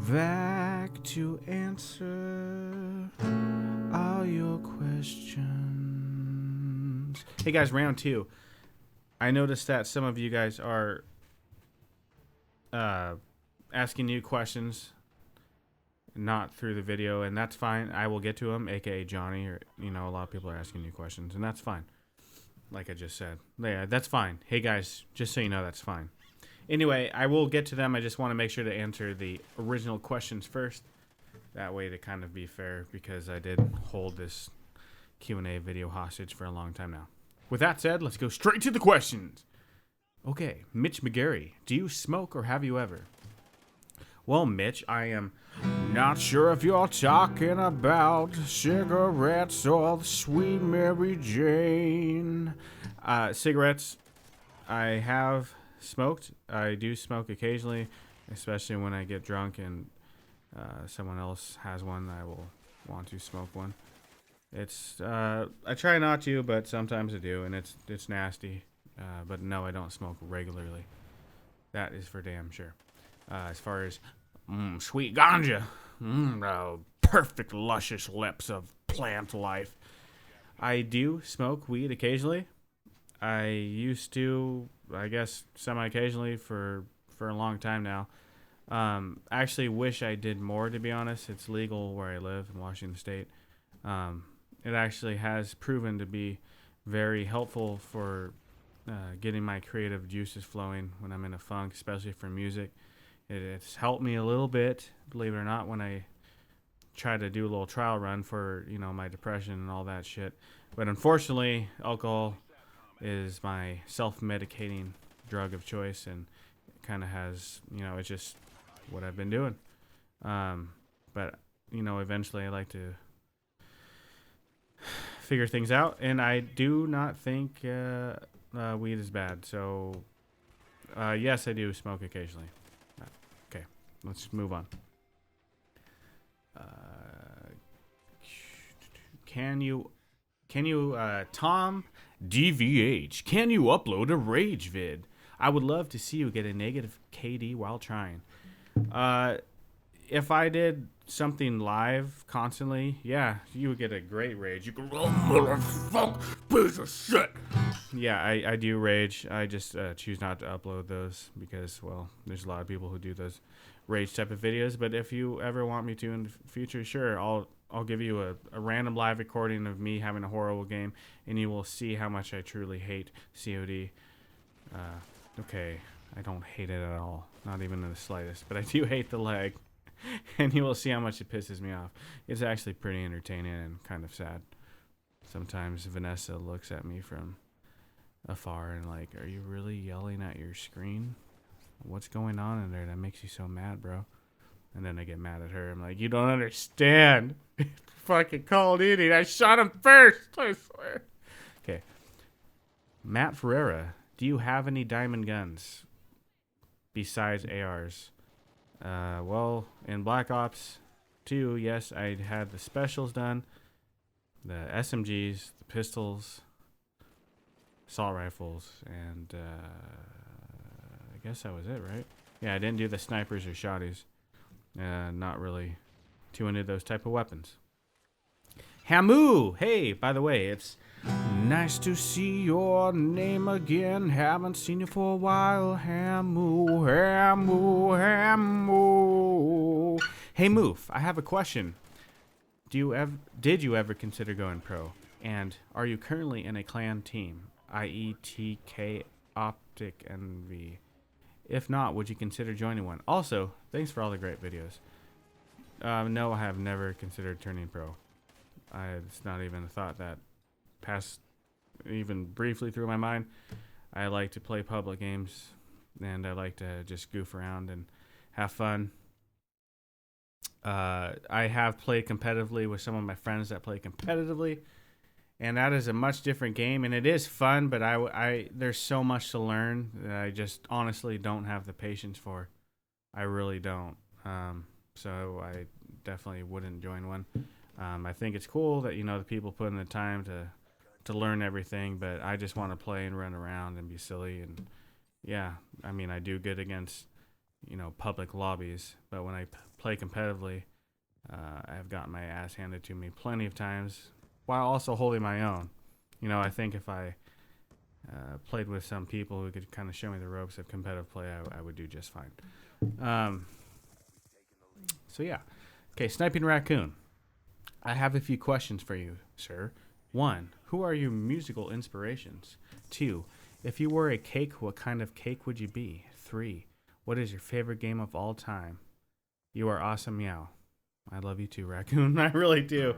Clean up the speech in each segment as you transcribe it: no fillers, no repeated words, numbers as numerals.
back to answer all your questions. Hey guys, round two. I noticed that some of you guys are asking new questions, not through the video, and that's fine. I will get to them, aka Johnny, or a lot of people are asking new questions, and that's fine. Like I just said, yeah, that's fine. Hey guys, just so you know, that's fine. Anyway, I will get to them. I just want to make sure to answer the original questions first. That way to kind of be fair, because I did hold this Q&A video hostage for a long time now. With that said, let's go straight to the questions. Okay, Mitch McGarry, do you smoke or have you ever? Well, Mitch, I am not sure if you're talking about cigarettes or the sweet Mary Jane. Cigarettes, I have smoked. I do smoke occasionally, especially when I get drunk and someone else has one. I will want to smoke one. It's I try not to, but sometimes I do, and it's nasty. But no, I don't smoke regularly. That is for damn sure. As far as sweet ganja, the perfect luscious lips of plant life. I do smoke weed occasionally. I used to, I guess, semi-occasionally for a long time now. I actually wish I did more, to be honest. It's legal where I live in Washington State. It actually has proven to be very helpful for getting my creative juices flowing when I'm in a funk, especially for music. It's helped me a little bit, believe it or not, when I try to do a little trial run for, my depression and all that shit. But unfortunately, alcohol is my self-medicating drug of choice, and it kind of has, it's just what I've been doing. But, eventually I like to figure things out, and I do not think weed is bad. So, yes, I do smoke occasionally. Okay, let's move on. Can you, Tom DVH, can you upload a rage vid? I would love to see you get a negative KD while trying. If I did something live constantly, yeah, you would get a great rage. You can roll, motherfucker, piece of shit. Yeah, I do rage. I just choose not to upload those because, well, there's a lot of people who do those rage type of videos. But if you ever want me to in the future, sure, I'll give you a random live recording of me having a horrible game, and you will see how much I truly hate COD. Okay, I don't hate it at all, not even in the slightest, but I do hate the lag, and you will see how much it pisses me off. It's actually pretty entertaining and kind of sad. Sometimes Vanessa looks at me from afar and like, are you really yelling at your screen? What's going on in there that makes you so mad, bro? And then I get mad at her. I'm like, you don't understand. Fucking Call of Duty. I shot him first. I swear. Okay. Matt Ferreira, do you have any diamond guns besides ARs? Well, in Black Ops 2, yes, I had the specials done. The SMGs, the pistols, assault rifles, and I guess that was it, right? Yeah, I didn't do the snipers or shotties. Not really too into those type of weapons. Hamu! Hey, by the way, it's nice to see your name again. Haven't seen you for a while. Hamu, Hamu, Hamu. Hey, Moof, I have a question. Did you ever consider going pro? And are you currently in a clan team, i.e. TK Optic Envy? If not, would you consider joining one? Also, thanks for all the great videos. No, I have never considered turning pro. It's not even a thought that passed even briefly through my mind. I like to play public games, and I like to just goof around and have fun. I have played competitively with some of my friends that play competitively, and that is a much different game, and it is fun, but there's so much to learn that I just honestly don't have the patience for. I really don't. So I definitely wouldn't join one. I think it's cool that, the people put in the time to learn everything, but I just want to play and run around and be silly. And yeah, I mean, I do good against, public lobbies. But when I play competitively, I've gotten my ass handed to me plenty of times while also holding my own. I think if I played with some people who could kind of show me the ropes of competitive play, I would do just fine. So yeah. Okay, Sniping Raccoon. I have a few questions for you, sir. 1. Who are your musical inspirations? 2. If you were a cake, what kind of cake would you be? 3. What is your favorite game of all time? You are awesome, meow. I love you too, Raccoon. I really do.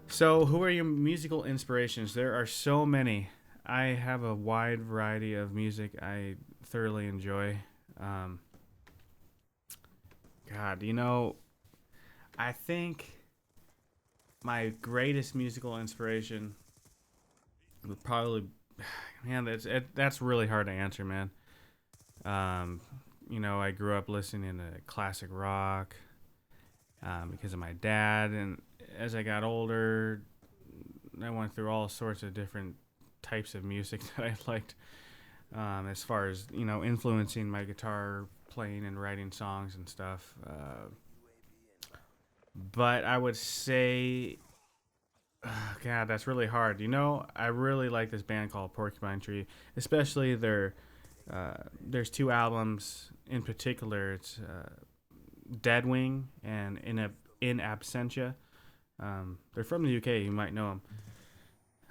So, who are your musical inspirations? There are so many. I have a wide variety of music I thoroughly enjoy. I think my greatest musical inspiration would probably, man, that's really hard to answer, man. I grew up listening to classic rock because of my dad, and as I got older, I went through all sorts of different types of music that I liked, as far as influencing my guitar playing and writing songs and stuff. But I would say, God, that's really hard. I really like this band called Porcupine Tree, especially there's 2 albums in particular. It's Deadwing and In Absentia. They're from the UK. You might know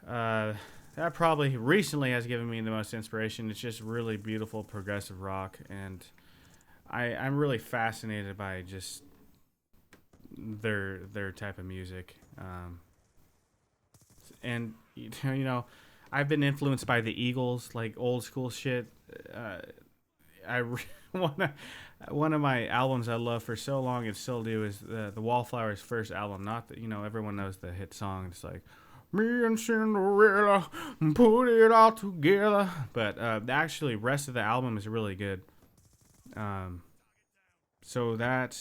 them. That probably recently has given me the most inspiration. It's just really beautiful progressive rock, and I'm really fascinated by just their type of music. And I've been influenced by the Eagles, like old school shit. One of my albums I love for so long and still do is the Wallflowers' first album. Not that everyone knows the hit song. It's like me and Cinderella put it all together. But the actually rest of the album is really good. So that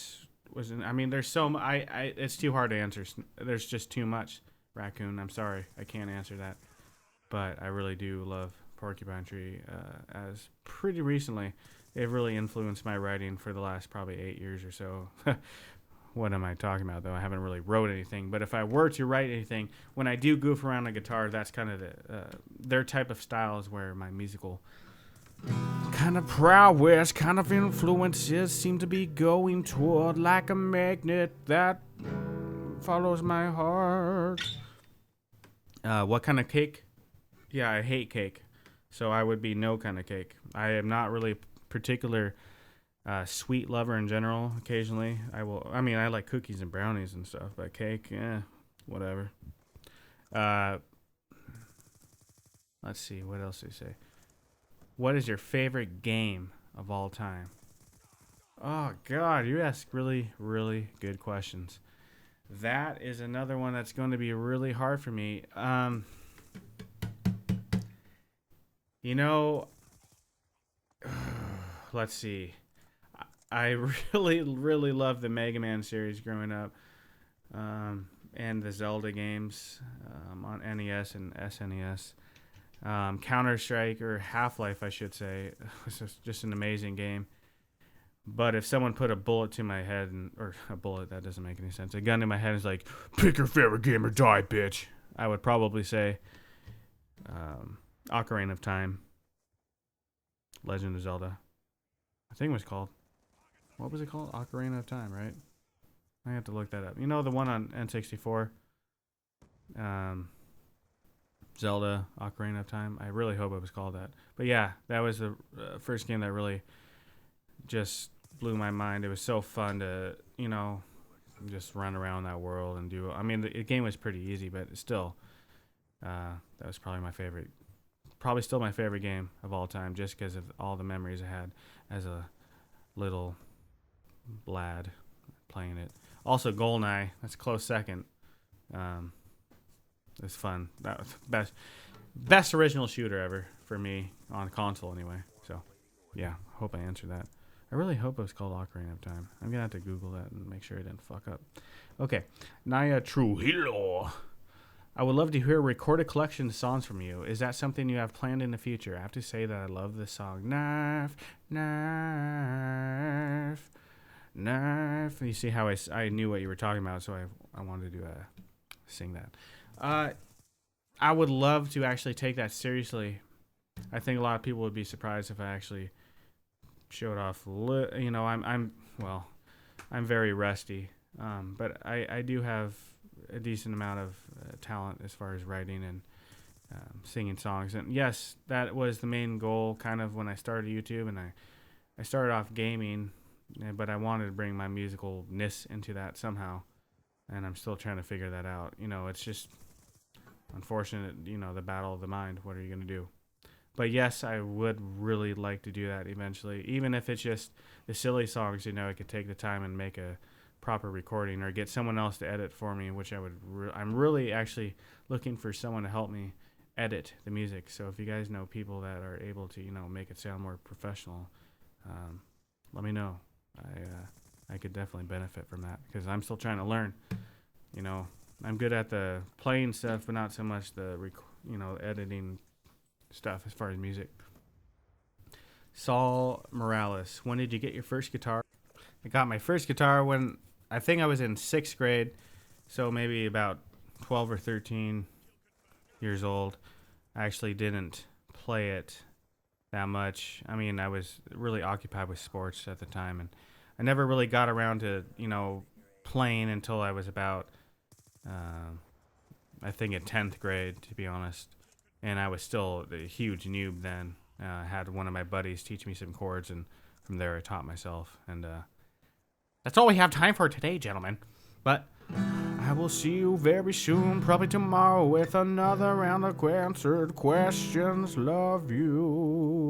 was. There's so it's too hard to answer. There's just too much. Raccoon, I'm sorry, I can't answer that. But I really do love Porcupine Tree. As pretty recently, they've really influenced my writing for the last probably 8 years or so. What am I talking about, though? I haven't really wrote anything. But if I were to write anything, when I do goof around on guitar, that's kind of their type of style is where my musical kind of prowess, kind of influences seem to be going toward, like a magnet that follows my heart. What kind of cake? Yeah, I hate cake. So I would be no kind of cake. I am not really particular sweet lover in general. Occasionally, I like cookies and brownies and stuff, but cake, whatever. Let's see, what else do you say? What is your favorite game of all time? Oh, God, you ask really, really good questions. That is another one that's going to be really hard for me. Let's see. I really, really loved the Mega Man series growing up, and the Zelda games on NES and SNES. Counter-Strike, or Half-Life, I should say, was just an amazing game. But if someone put a bullet to my head, or a bullet, that doesn't make any sense. A gun to my head is like, pick your favorite game or die, bitch. I would probably say Ocarina of Time, Legend of Zelda. I think it was called. What was it called? Ocarina of Time, right? I have to look that up. The one on N64? Zelda, Ocarina of Time. I really hope it was called that. But yeah, that was the first game that really just blew my mind. It was so fun to, just run around that world and do. The game was pretty easy, but still, that was probably my favorite. Probably still my favorite game of all time, just because of all the memories I had as a little lad playing it. Also, GoldenEye, that's a close second. It's fun. That was best original shooter ever for me on console, anyway. So, yeah, hope I answered that. I really hope it was called Ocarina of Time. I'm going to have to Google that and make sure I didn't fuck up. Okay. Naya Trujillo. I would love to hear recorded collection songs from you. Is that something you have planned in the future? I have to say that I love this song. Knife, knife, knife. You see how I knew what you were talking about, so I wanted to sing that. I would love to actually take that seriously. I think a lot of people would be surprised if I actually showed off. I'm very rusty, but I do have a decent amount of talent as far as writing and singing songs. And yes, that was the main goal kind of when I started YouTube, and I started off gaming, but I wanted to bring my musicalness into that somehow, and I'm still trying to figure that out. It's just unfortunate, the battle of the mind. What are you going to do? But yes, I would really like to do that eventually, even if it's just the silly songs. I could take the time and make a proper recording, or get someone else to edit for me, which I'm really actually looking for someone to help me edit the music. So if you guys know people that are able to, make it sound more professional, let me know. I could definitely benefit from that, because I'm still trying to learn. I'm good at the playing stuff, but not so much the editing stuff as far as music. Saul Morales, when did you get your first guitar? I got my first guitar when I think I was in 6th grade, so maybe about 12 or 13 years old. I actually didn't play it that much. I mean, I was really occupied with sports at the time, and I never really got around to, playing until I was about, I think in 10th grade, to be honest. And I was still a huge noob then. I had one of my buddies teach me some chords, and from there I taught myself. And that's all we have time for today, gentlemen. But I will see you very soon, probably tomorrow, with another round of answered questions. Love you.